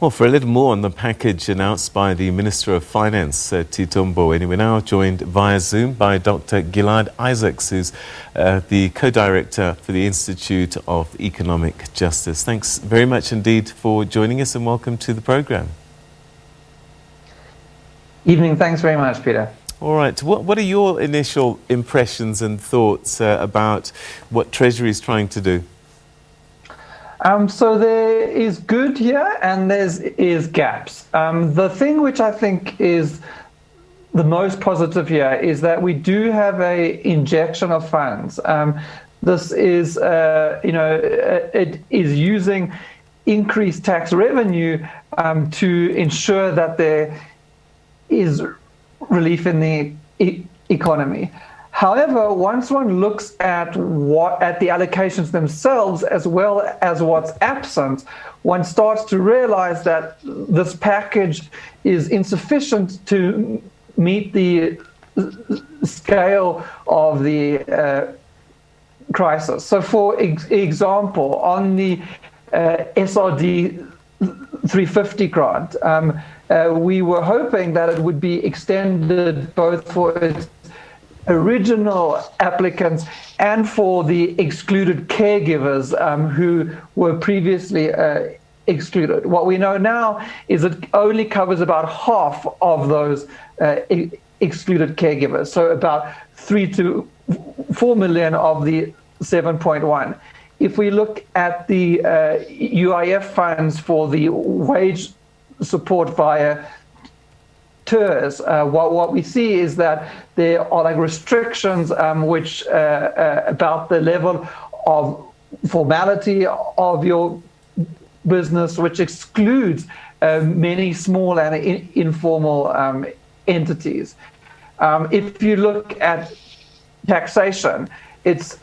Well, for a little more on the package announced by the Minister of Finance, Tito Mboweni, we're now joined via Zoom by Dr. Gilad Isaacs, who's the co-director for the Institute of Economic Justice. Thanks very much indeed for joining us and welcome to the program. Evening. Thanks very much, Peter. All right. What are your initial impressions and thoughts about what Treasury is trying to do? So there is good here and there is gaps. The thing which I think is the most positive here is that we do have a injection of funds. This is, it is using increased tax revenue to ensure that there is relief in the economy. However, once one looks at the allocations themselves as well as what's absent, one starts to realize that this package is insufficient to meet the scale of the crisis. So, for example, on the SRD 350 grant, we were hoping that it would be extended both for its original applicants and for the excluded caregivers who were previously excluded. What we know now is it only covers about half of those excluded caregivers, so about 3 to 4 million of the 7.1. If we look at the UIF funds for the wage support via TERS, what we see is that there are restrictions which about the level of formality of your business, which excludes many small and informal entities. If you look at taxation, it's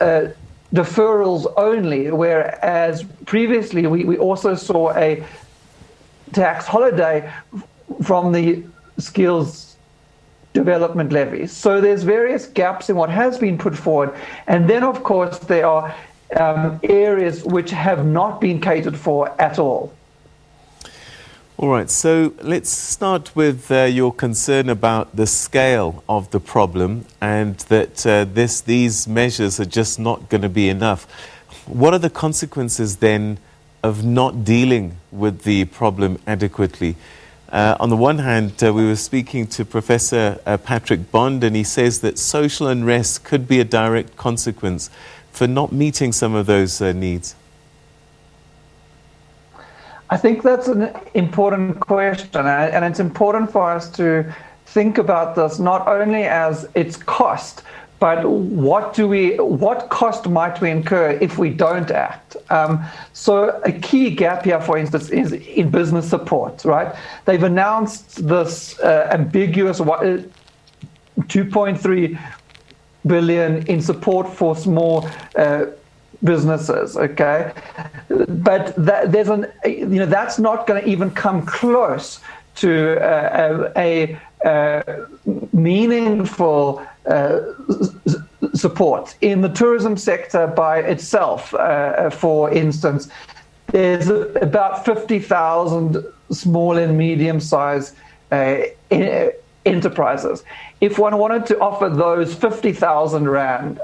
deferrals only, whereas previously we also saw a tax holiday from the skills development levies. So there's various gaps in what has been put forward. And then, of course, there are areas which have not been catered for at all. All right, so let's start with your concern about the scale of the problem and that these measures are just not going to be enough. What are the consequences then of not dealing with the problem adequately? On the one hand, we were speaking to Professor Patrick Bond, and he says that social unrest could be a direct consequence for not meeting some of those needs. I think that's an important question, and it's important for us to think about this not only as its cost, but what cost might we incur if we don't act? So a key gap here, for instance, is in business support, right? They've announced this ambiguous 2.3 billion in support for small businesses, okay? But that's not going to even come close to a meaningful support. In the tourism sector by itself, for instance, there's about 50,000 small and medium-sized enterprises. If one wanted to offer those 50,000 rand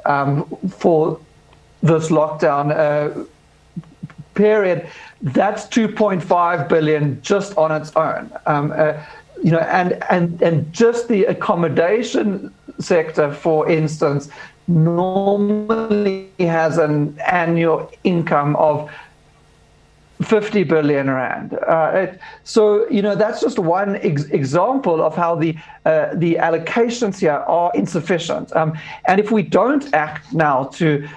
for this lockdown period, that's 2.5 billion just on its own. And just the accommodation sector, for instance, normally has an annual income of 50 billion rand. So, that's just one example of how the allocations here are insufficient. And if we don't act now to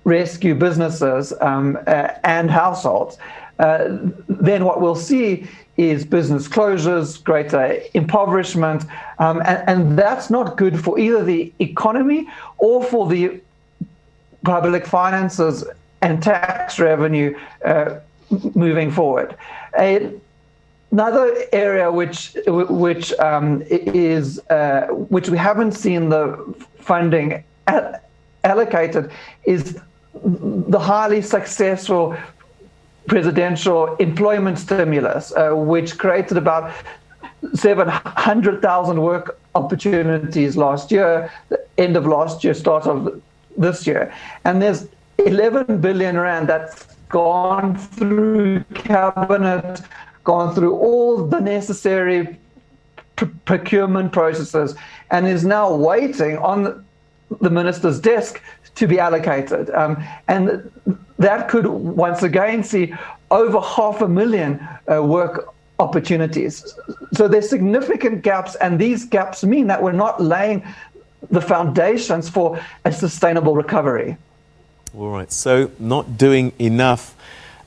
rescue businesses and households, then what we'll see is business closures, greater impoverishment, and that's not good for either the economy or for the public finances and tax revenue moving forward. Another area which we haven't seen the funding allocated is the highly successful presidential employment stimulus, which created about 700,000 work opportunities last year, end of last year, start of this year. And there's 11 billion rand that's gone through cabinet, gone through all the necessary procurement processes, and is now waiting on the minister's desk to be allocated. And that could once again see over 500,000 work opportunities. So there's significant gaps, and these gaps mean that we're not laying the foundations for a sustainable recovery. All right, so not doing enough.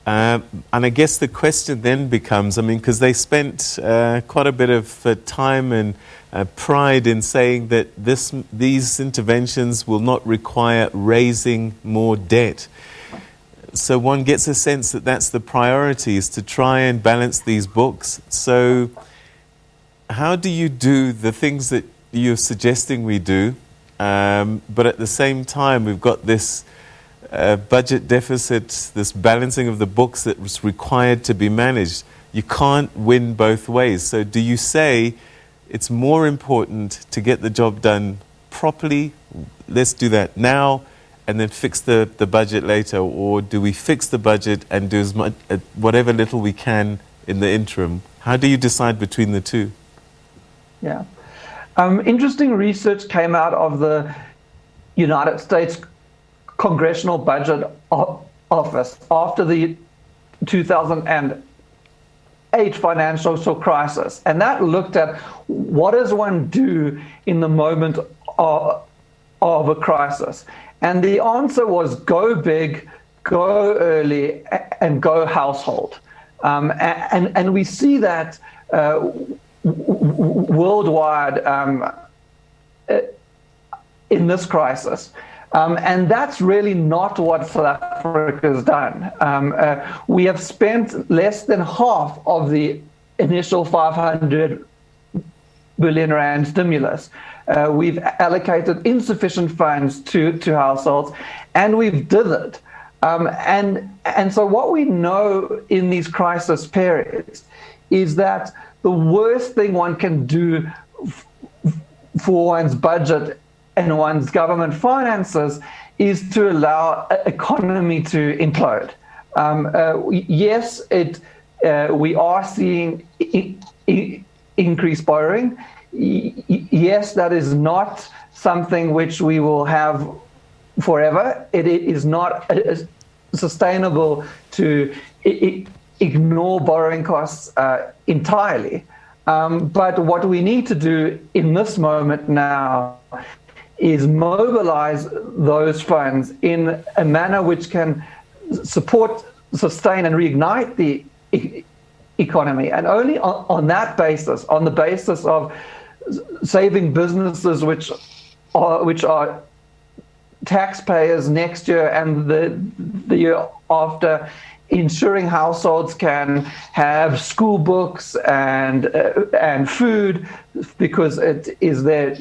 And I guess the question then becomes, because they spent quite a bit of time and pride in saying that these interventions will not require raising more debt. So one gets a sense that that's the priority, is to try and balance these books. So how do you do the things that you're suggesting we do, but at the same time we've got this budget deficit, this balancing of the books that was required to be managed? You can't win both ways. So do you say it's more important to get the job done properly, let's do that now, and then fix the budget later? Or do we fix the budget and do as much, whatever little we can in the interim? How do you decide between the two? Yeah. Interesting research came out of the United States Congressional Budget Office after the 2008 financial crisis. And that looked at what does one do in the moment of a crisis. And the answer was go big, go early, and go household. And we see that worldwide in this crisis. And that's really not what South Africa has done. We have spent less than half of the initial 500 billion rand stimulus. We've allocated insufficient funds to households, and we've dithered. And so what we know in these crisis periods is that the worst thing one can do for one's budget and one's government finances is to allow an economy to implode. Yes, we are seeing increased borrowing. Yes, that is not something which we will have forever. It is not sustainable to ignore borrowing costs entirely. But what we need to do in this moment now is mobilize those funds in a manner which can support, sustain, and reignite the economy. And only on that basis, on the basis of saving businesses which are taxpayers next year and the year after, ensuring households can have school books and food, because it is their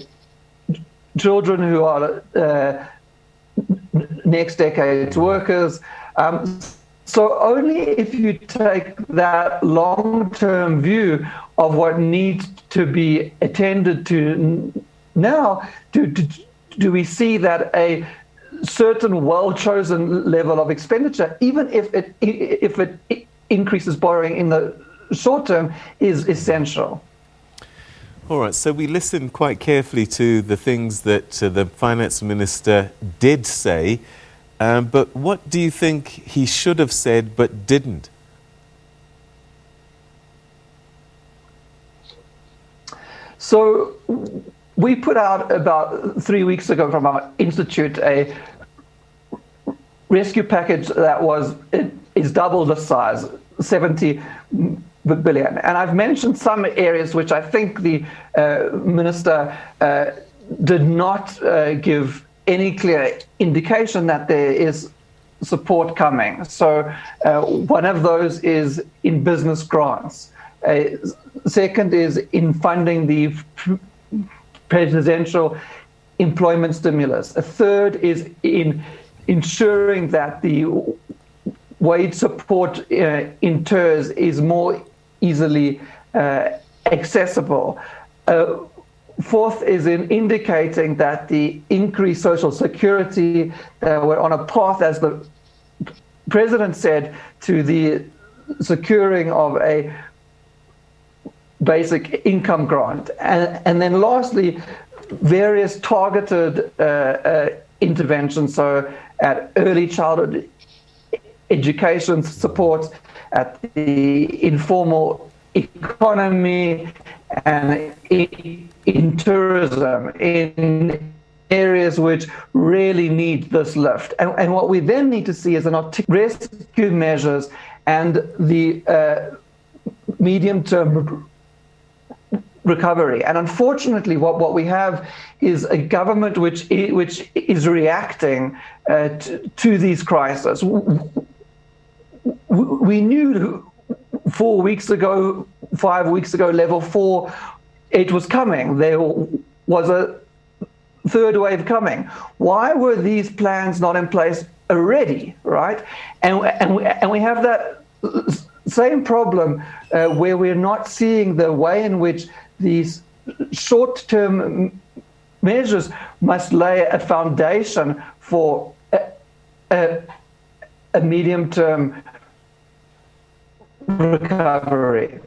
children who are next decade's workers. So only if you take that long-term view of what needs to be attended to now, do we see that a certain well-chosen level of expenditure, even if it increases borrowing in the short term, is essential. All right, so we listened quite carefully to the things that the finance minister did say, but what do you think he should have said but didn't? So we put out about 3 weeks ago from our institute a rescue package that is double the size, 70 billion. And I've mentioned some areas which I think the minister did not give any clear indication that there is support coming. So one of those is in business grants. Second is in funding the presidential employment stimulus. A third is in ensuring that the wage support in TERS is more easily accessible. Fourth is in indicating that the increased social security, we're on a path, as the president said, to the securing of a basic income grant. And then lastly, various targeted interventions, so at early childhood education support, at the informal economy, and in tourism, in areas which really need this lift. And what we then need to see is an rescue measures and the medium-term recovery. And unfortunately, what we have is a government which is reacting to these crises. We knew 4 weeks ago, 5 weeks ago, level 4, it was coming. There was a third wave coming. Why were these plans not in place already, right? And we have that same problem where we're not seeing the way in which these short-term measures must lay a foundation for a medium-term recovery.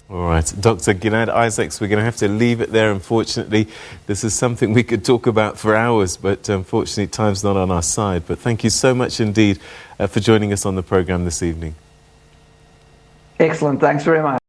All right, Dr. Gilad Isaacs, we're going to have to leave it there, unfortunately. This is something we could talk about for hours, but unfortunately time's not on our side. But thank you so much indeed for joining us on the programme this evening. Excellent, thanks very much.